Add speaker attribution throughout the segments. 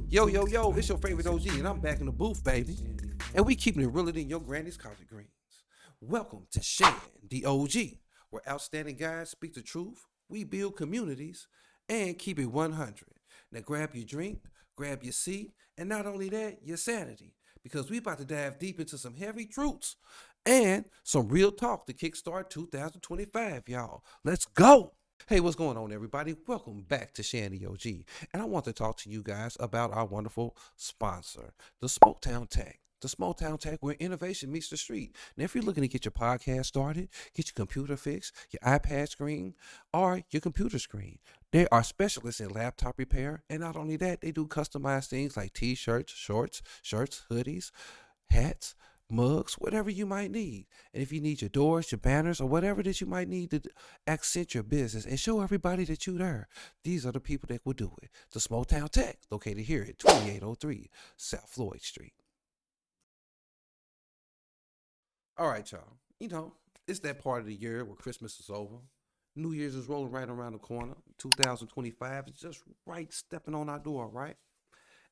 Speaker 1: Yo, yo, yo, it's your favorite OG, and I'm back in the booth, baby. And we keeping it realer than your granny's collard greens. Welcome to Shan, the OG, where outstanding guys speak the truth, we build communities, and keep it 100. Now grab your drink, grab your seat, and not only that, your sanity, because we about to dive deep into some heavy truths and some real talk to kickstart 2025, y'all. Let's go! Hey, what's going on, everybody? Welcome back to Shandy OG. And I want to talk to you guys about our wonderful sponsor, the Smoketown Tech. The Smoketown Tech, where innovation meets the street. Now, if you're looking to get your podcast started, get your computer fixed, your iPad screen, or your computer screen, they are specialists in laptop repair. And not only that, they do customized things like t shirts, shirts, hoodies, hats, mugs, whatever you might need. And if you need your doors, your banners, or whatever that you might need to accent your business and show everybody that you're there, these are the people that will do it. The Smoketown Tech, located here at 2803 South Floyd Street. All right, y'all. It's that part of the year where Christmas is over. New Year's is rolling right around the corner. 2025 is just right stepping on our door, right?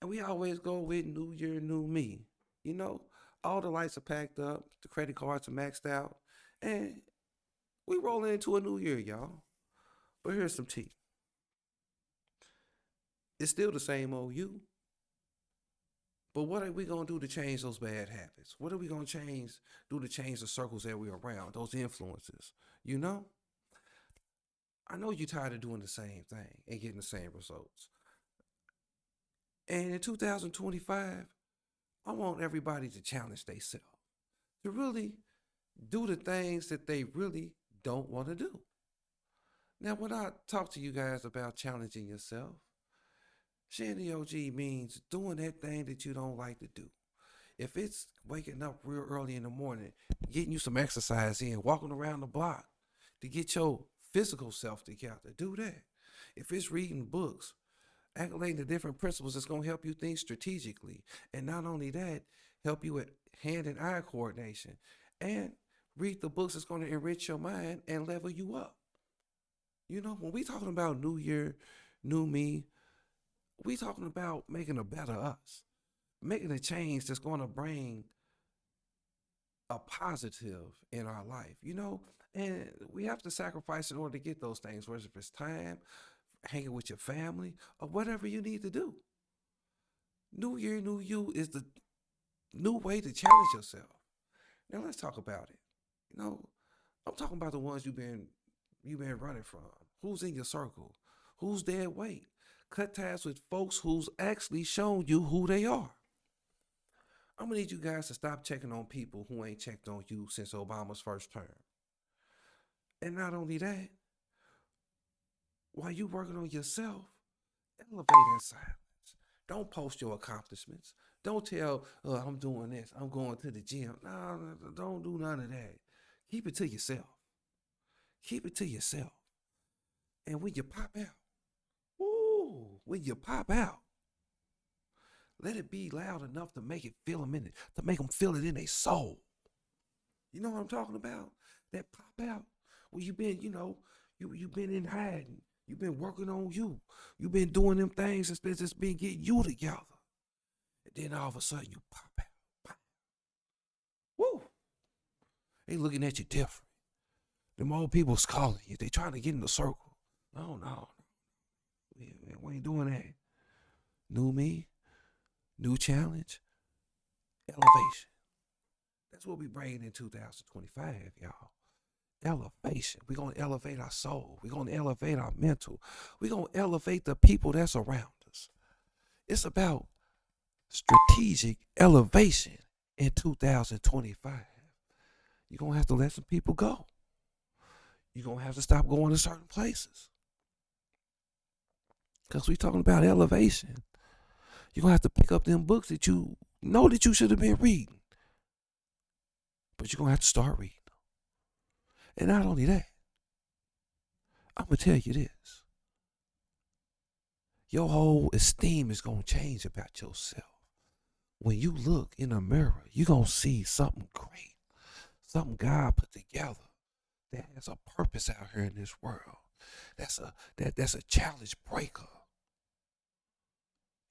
Speaker 1: And we always go with New Year, New Me. You know, all the lights are packed up, the credit cards are maxed out, and we rolling into a new year, y'all. But here's some tea. It's still the same old you. But what are we gonna do to change those bad habits? What are we gonna do to change the circles that we're around, those influences? You know? I know you're tired of doing the same thing and getting the same results. And in 2025, I want everybody to challenge themselves, to really do the things that they really don't want to do. Now, when I talk to you guys about challenging yourself, Shandy OG means doing that thing that you don't like to do. If it's waking up real early in the morning, getting you some exercise in, walking around the block to get your physical self together, do that. If it's reading books, activating the different principles that's going to help you think strategically. And not only that, help you with hand and eye coordination. And read the books that's going to enrich your mind and level you up. When we talking about new year, new me, we talking about making a better us, making a change that's going to bring a positive in our life, and we have to sacrifice in order to get those things, whether it's time, hanging with your family, or whatever you need to do. New year, new you is the new way to challenge yourself. Now let's talk about it. You know, I'm talking about the ones you've been running from. Who's in your circle? Who's dead weight? Cut ties with folks who's actually shown you who they are. I'm gonna need you guys to stop checking on people who ain't checked on you since Obama's first term. And not only that, while you working on yourself, elevate in silence. Don't post your accomplishments. Don't tell, I'm doing this, I'm going to the gym. No, don't do none of that. Keep it to yourself. Keep it to yourself. And when you pop out, when you pop out, let it be loud enough to make it feel them in it, to make them feel it in their soul. You know what I'm talking about? That pop out. Where you been, you've been in hiding. You've been working on you. You've been doing them things that's just been getting you together. And then all of a sudden you pop out. Pop. Woo! They looking at you different. Them old people's calling you. They trying to get in the circle. No. We ain't doing that. New me, new challenge, elevation. That's what we bringing in 2025, y'all. Elevation. We're going to elevate our soul. We're going to elevate our mental. We're going to elevate the people that's around us. It's about strategic elevation in 2025. You're going to have to let some people go. You're going to have to stop going to certain places. Because we're talking about elevation. You're going to have to pick up them books that you know that you should have been reading. But you're going to have to start reading. And not only that, I'm going to tell you this. Your whole esteem is going to change about yourself. When you look in a mirror, you're going to see something great, something God put together that has a purpose out here in this world. That's a challenge breaker.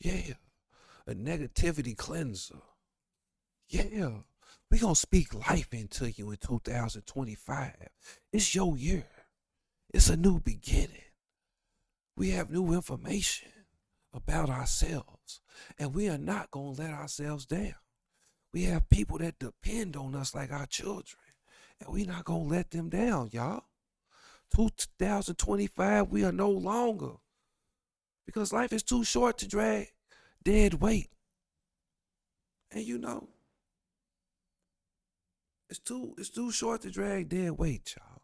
Speaker 1: Yeah. a negativity cleanser. Yeah, we gonna speak life into you in 2025. It's your year. It's a new beginning. We have new information about ourselves, and we are not gonna let ourselves down. We have people that depend on us like our children, and we not gonna let them down, y'all. 2025, we are no longer, because life is too short to drag dead weight. And it's too short to drag dead weight, y'all.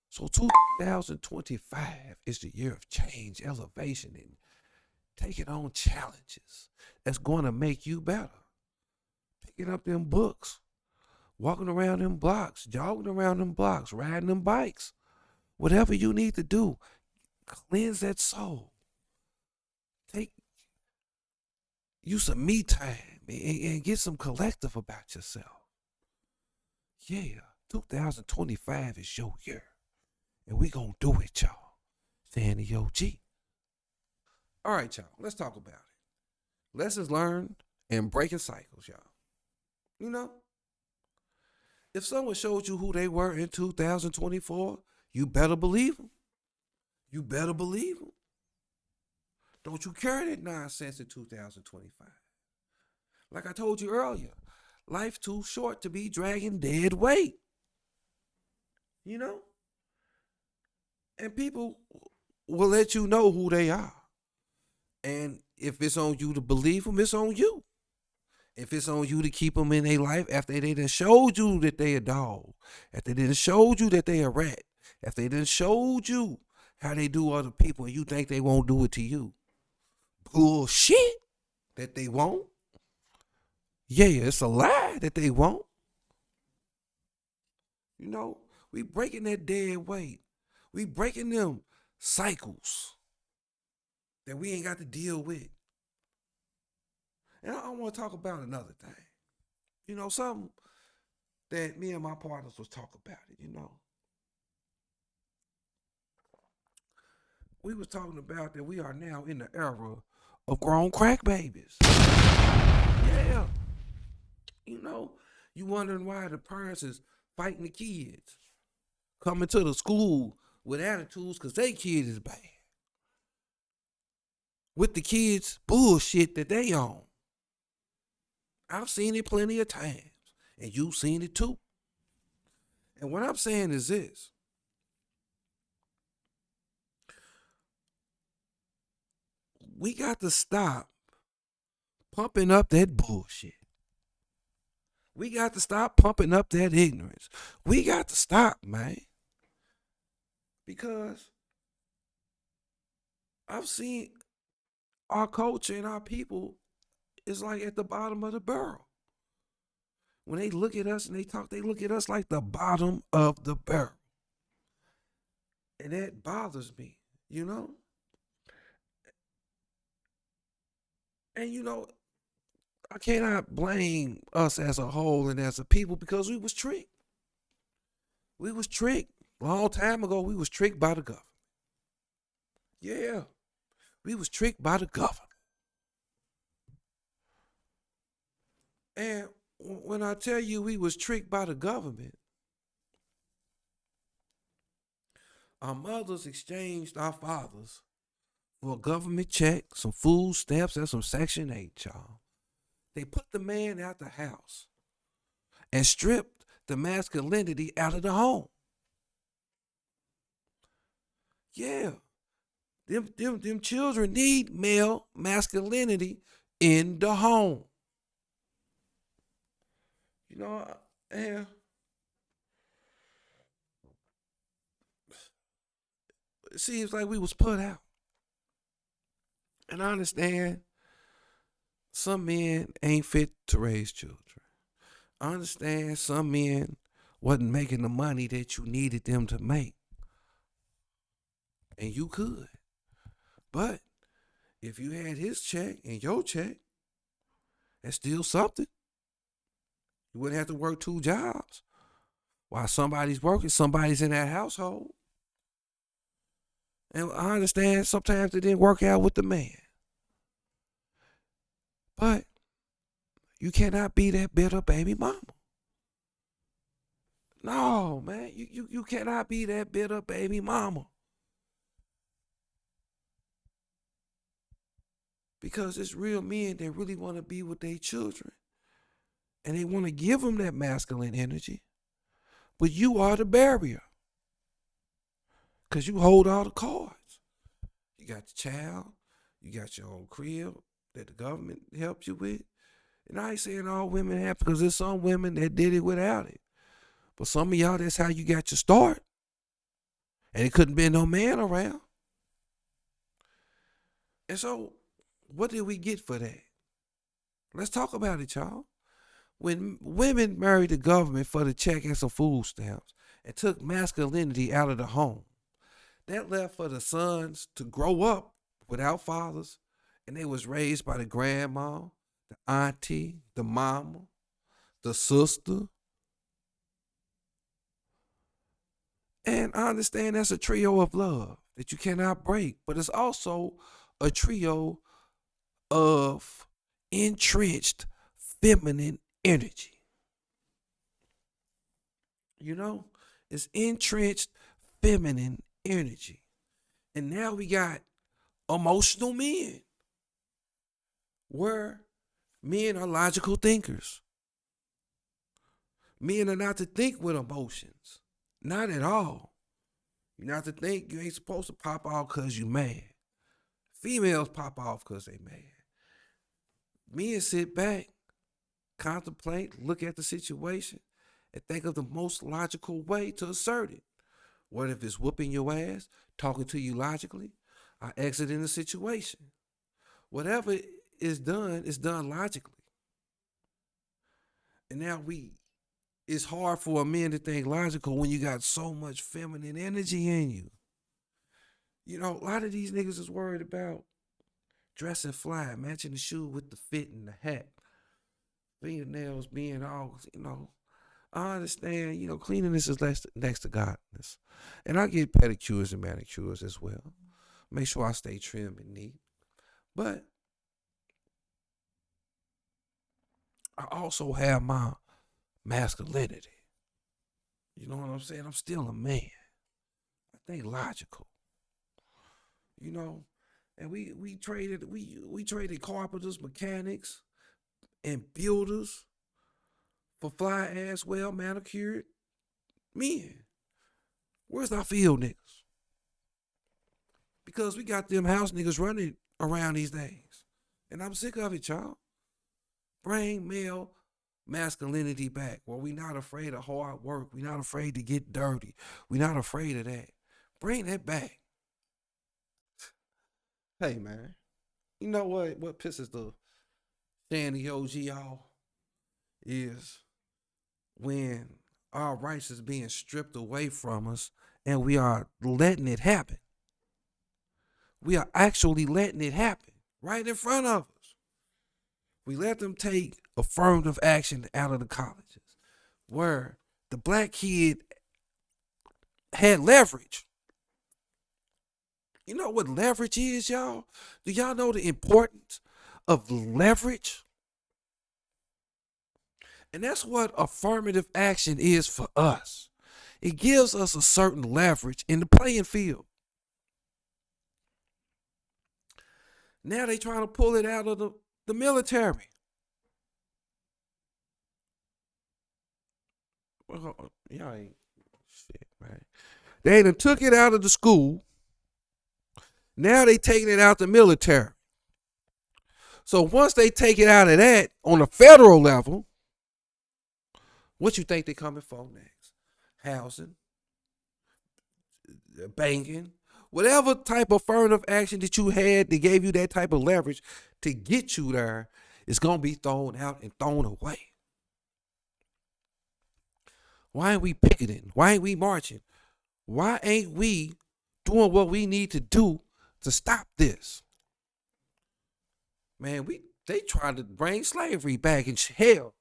Speaker 1: So 2025 is the year of change, elevation, and taking on challenges that's going to make you better. Picking up them books, walking around them blocks, jogging around them blocks, riding them bikes, whatever you need to do, cleanse that soul. Take you some me time and get some collective about yourself. Yeah, 2025 is your year. And we gonna do it, y'all. Shan the OG. All right, y'all. Let's talk about it. Lessons learned and breaking cycles, y'all. You know, if someone showed you who they were in 2024, you better believe them. You better believe them. Don't you carry that nonsense in 2025. Like I told you earlier, life too short to be dragging dead weight. You know? And people will let you know who they are. And if it's on you to believe them, it's on you. If it's on you to keep them in their life after they done showed you that they a dog, after they done showed you that they a rat, after they done showed you how they do other people and you think they won't do it to you. Bullshit that they won't. Yeah, it's a lie that they won't. You know, we breaking that dead weight. We breaking them cycles that we ain't got to deal with. And I want to talk about another thing. Something that me and my partners was talking about it. We was talking about that we are now in the era of grown crack babies. Yeah. You wondering why the parents is fighting the kids, coming to the school with attitudes because they kid is bad. With the kids bullshit that they own. I've seen it plenty of times, and you've seen it too. And what I'm saying is this. We got to stop pumping up that bullshit. We got to stop pumping up that ignorance. We got to stop, man. Because I've seen our culture and our people is like at the bottom of the barrel. When they look at us and they talk, they look at us like the bottom of the barrel. And that bothers me, And I cannot blame us as a whole and as a people because we was tricked. We was tricked. A long time ago, we was tricked by the government. Yeah. We was tricked by the government. And when I tell you we was tricked by the government, our mothers exchanged our fathers for a government check, some food stamps, and some Section 8, y'all. They put the man out the house and stripped the masculinity out of the home. Yeah. Them children need male masculinity in the home. And it seems like we was put out. And I understand some men ain't fit to raise children. I understand some men wasn't making the money that you needed them to make. And you could. But if you had his check and your check, that's still something. You wouldn't have to work 2 jobs. While somebody's working, somebody's in that household. And I understand sometimes it didn't work out with the man. But you cannot be that bitter baby mama. No, man, you cannot be that bitter baby mama. Because it's real men that really want to be with their children. And they want to give them that masculine energy. But you are the barrier. Because you hold all the cards. You got the child. You got your own crib that the government helped you with. And I ain't saying all women have, because there's some women that did it without it. But some of y'all, that's how you got your start. And it couldn't be no man around. And so, what did we get for that? Let's talk about it, y'all. When women married the government for the check and some food stamps and took masculinity out of the home, that left for the sons to grow up without fathers, and they was raised by the grandma, the auntie, the mama, the sister. And I understand that's a trio of love that you cannot break, but it's also a trio of entrenched feminine energy. You know, it's entrenched feminine energy. And now we got emotional men, where men are logical thinkers. Men are not to think with emotions. Not at all. You're not to think. You ain't supposed to pop off because you mad. Females pop off because they mad. Men sit back, contemplate, look at the situation, and think of the most logical way to assert it. What if it's whooping your ass, talking to you logically, or exiting the situation? Whatever is done logically. And now it's hard for a man to think logical when you got so much feminine energy in you. You know, a lot of these niggas is worried about dressing fly, matching the shoe with the fit and the hat. Fingernails being all, I understand, cleanliness is next to godliness. And I get pedicures and manicures as well. Make sure I stay trim and neat. But I also have my masculinity. You know what I'm saying? I'm still a man. I think logical. And we traded carpenters, mechanics, and builders for fly ass, well manicured men. Where's our field niggas? Because we got them house niggas running around these days. And I'm sick of it, y'all. Bring male masculinity back, where we not afraid of hard work. We not afraid to get dirty. We not afraid of that. Bring that back. Hey, man. You know what pisses the Shan the OG off is when our rights is being stripped away from us and we are letting it happen. We are actually letting it happen right in front of us. We let them take affirmative action out of the colleges, where the black kid had leverage. You know what leverage is, y'all? Do y'all know the importance of leverage? And that's what affirmative action is for us. It gives us a certain leverage in the playing field. Now they trying to pull it out of the military. Well, y'all ain't shit, man. They done took it out of the school. Now they taking it out the military. So once they take it out of that on a federal level, what you think they coming for next? Housing, banking, whatever type of affirmative action that you had that gave you that type of leverage to get you there is going to be thrown out and thrown away. Why ain't we picketing? Why ain't we marching? Why ain't we doing what we need to do to stop this? Man, they trying to bring slavery back, and hell,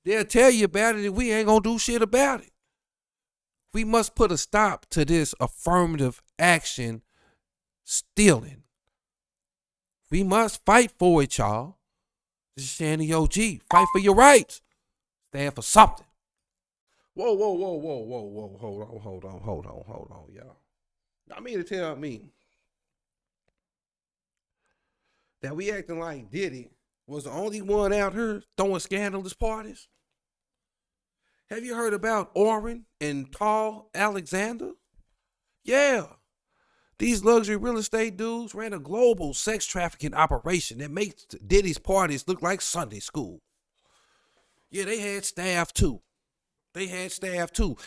Speaker 1: they'll tell you about it and we ain't gonna do shit about it. We must put a stop to this affirmative action stealing. We must fight for it, y'all. This is Shan the OG. Fight for your rights. Stand for something. Whoa, whoa, whoa, whoa, whoa, whoa. Hold on, y'all. I mean to tell me that we acting like Diddy was the only one out here throwing scandalous parties? Have you heard about Orrin and Tall Alexander? Yeah. These luxury real estate dudes ran a global sex trafficking operation that makes Diddy's parties look like Sunday school. Yeah, they had staff too. And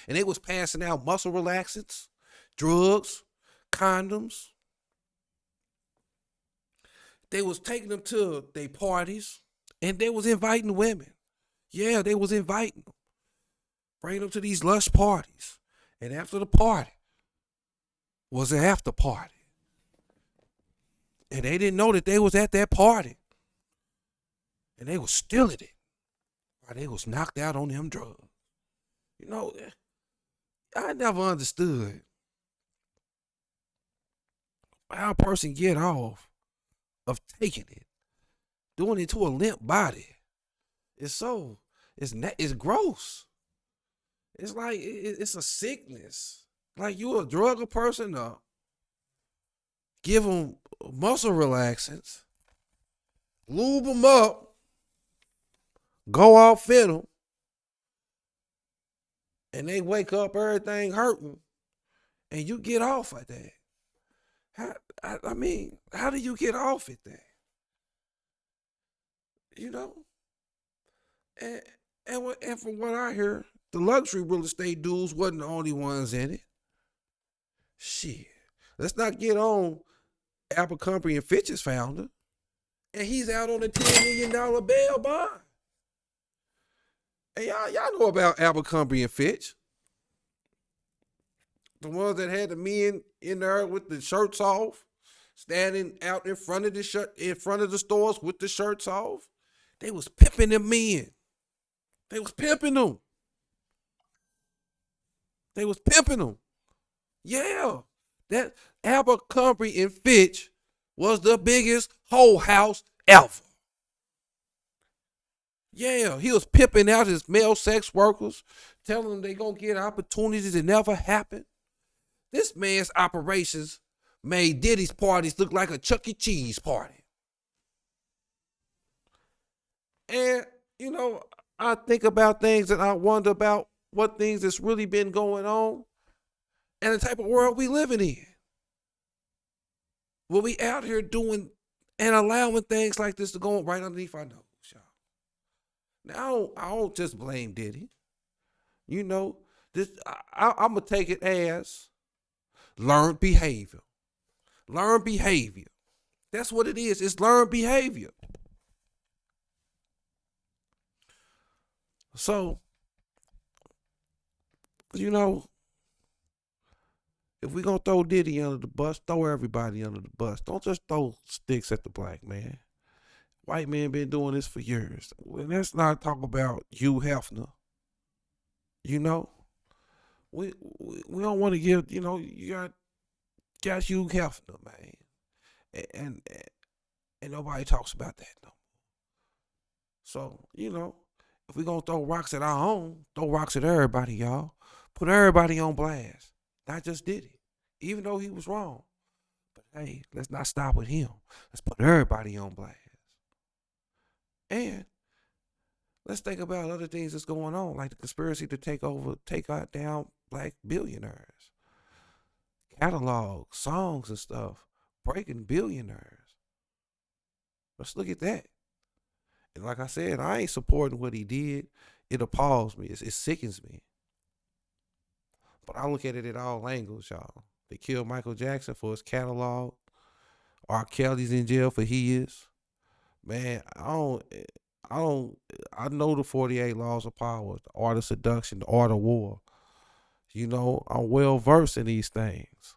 Speaker 1: they was passing out muscle relaxants, drugs, condoms. They was taking them to their parties, and they was inviting women. Yeah, they was inviting them. Bring them to these lush parties. And after the party was an after party. And they didn't know that they was at that party. And they was still at it while they was knocked out on them drugs. You know, I never understood how a person get off of taking it, doing it to a limp body. It's gross. It's like it's a sickness. Like you a drug a person up, give them muscle relaxants, lube them up, go off in them, and they wake up everything hurting, and you get off at that. How do you get off at that? You know, and from what I hear, the luxury real estate dudes wasn't the only ones in it. Shit, let's not get on Abercrombie and Fitch's founder, and he's out on a $10 million bail bond. And y'all know about Abercrombie and Fitch, the ones that had the men in there with the shirts off, standing out in front of the stores with the shirts off. They was pimping them men. They was pimping them. Yeah, that Abercrombie and Fitch was the biggest whole house ever. Yeah, he was pimping out his male sex workers, telling them they gonna get opportunities that never happened. This man's operations made Diddy's parties look like a Chuck E. Cheese party. And, you know, I think about things and I wonder about what things that's really been going on and the type of world we living in. Well, we out here doing and allowing things like this to go right underneath our nose, y'all. Now, I don't just blame Diddy. You know, I'm going to take it as learned behavior. Learned behavior. That's what it is. It's learned behavior. So, you know, if we going to throw Diddy under the bus, throw everybody under the bus. Don't just throw sticks at the black man. White men been doing this for years. And let's not talk about Hugh Hefner. You know, we don't want to give, you know, you got Hugh Hefner, man. And nobody talks about that, no. So, you know, if we going to throw rocks at our own, throw rocks at everybody, y'all. Put everybody on blast. Not just Diddy, even though he was wrong. But hey, let's not stop with him. Let's put everybody on blast. And let's think about other things that's going on, like the conspiracy to take out down black billionaires. Catalog, songs and stuff, breaking billionaires. Let's look at that. And like I said, I ain't supporting what he did. It appalls me. It sickens me. But I look at it at all angles, y'all. They killed Michael Jackson for his catalog. R. Kelly's in jail for his. Man, I know the 48 laws of power, the art of seduction, the art of war. You know, I'm well versed in these things.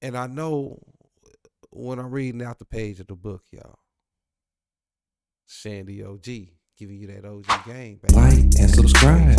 Speaker 1: And I know when I'm reading out the page of the book, y'all. Shandy OG, giving you that OG game, baby.
Speaker 2: Like and subscribe.